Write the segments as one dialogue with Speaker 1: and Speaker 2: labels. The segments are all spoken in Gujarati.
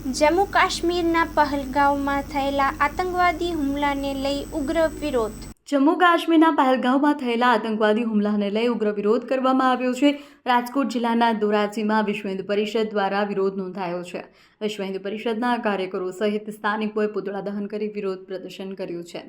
Speaker 1: જમ્મુ કાશ્મીરના પહલગામમાં થયેલા આતંકવાદી હુમલાને લઈ ઉગ્ર વિરોધ।
Speaker 2: જમ્મુ કાશ્મીરના પહેલગામમાં થયેલા આતંકવાદી હુમલાને લઈ ઉગ્ર વિરોધ કરવામાં આવ્યો છે। રાજકોટ જિલ્લાના ધોરાજીમાં વિશ્વ હિન્દુ પરિષદ દ્વારા વિરોધ નોંધાયો છે। વિશ્વ હિન્દુ પરિષદના કાર્યકરો સહિત સ્થાનિકોએ પુતળા દહન કરી વિરોધ પ્રદર્શન કર્યું છે।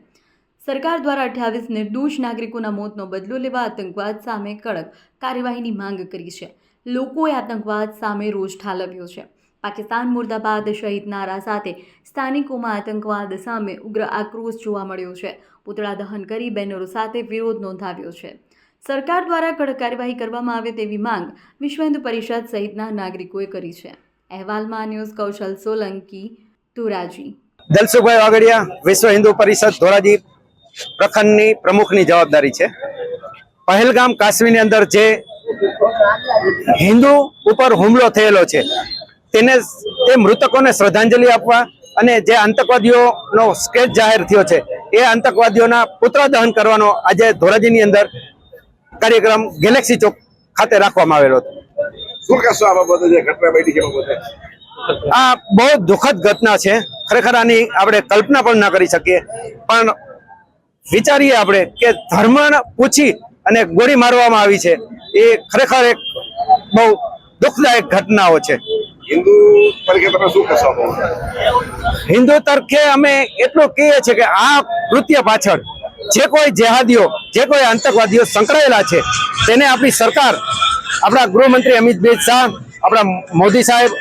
Speaker 2: સરકાર દ્વારા 28 નિર્દોષ નાગરિકોના મોતનો બદલો લેવા આતંકવાદ સામે કડક કાર્યવાહીની માંગ કરી છે। લોકોએ આતંકવાદ સામે રોષ ઠાલવ્યો છે। પાકિસ્તાન મુર્દાબાદ શહીદ નારા સાથે સ્થાનિકોમાં આતંકવાદ સામે ઉગ્ર આક્રોશ જોવા મળ્યો છે। પુતળા દહન કરી બેનરો સાથે વિરોધ નોંધાવ્યો છે। સરકાર દ્વારા કડક કાર્યવાહી કરવામાં આવે તેવી માંગ વિશ્વ હિન્દુ પરિષદ સહિતના નાગરિકોએ કરી છે। અહેવાલમાં ન્યૂઝ કૌશલ સોલંકી, ધોરાજી।
Speaker 3: દલસુખભાઈ વાગડિયા, વિશ્વ હિન્દુ પરિષદ ધોરાજી પ્રખંડની પ્રમુખની જવાબદારી છે। પહેલગામ કાશ્મીરની અંદર જે હિન્દુ ઉપર હુમલો થયેલો છે તેને તે મૃતકોને શ્રદ્ધાંજલિ આપવા અને જે આતંકવાદીઓનો સ્કેચ જાહેર થયો છે એ આતંકવાદીઓના પુતળા દહન કરવાનો આજે ધોરાજીની અંદર કાર્યક્રમ ગેલેક્સી ચોક ખાતે રાખવામાં આવેલો હતો।
Speaker 4: શું કહેશો આ બાબતે જે ઘટના બની છે બાબતે?
Speaker 3: આ બહુ દુઃખદ ઘટના છે। ખરેખર આની આપણે કલ્પના પણ ના કરી શકીએ, પણ વિચારીએ આપણે કે ધર્મ પૂછી અને ગોળી મારવામાં આવી છે એ ખરેખર એક બહુ દુઃખદાયક ઘટનાઓ છે।
Speaker 4: હિન્દુ તરીકે તમે શું કહેશો?
Speaker 3: હિન્દુ તરીકે અમે એટલું કહીએ છીએ કે આ કૃત્ય પાછળ જે કોઈ જેહાદીઓ, જે કોઈ આતંકવાદીઓ સંકળાયેલા છે તેને આપણી સરકાર, આપણા ગૃહમંત્રી અમિતભાઈ શાહ, આપણા મોદી સાહેબ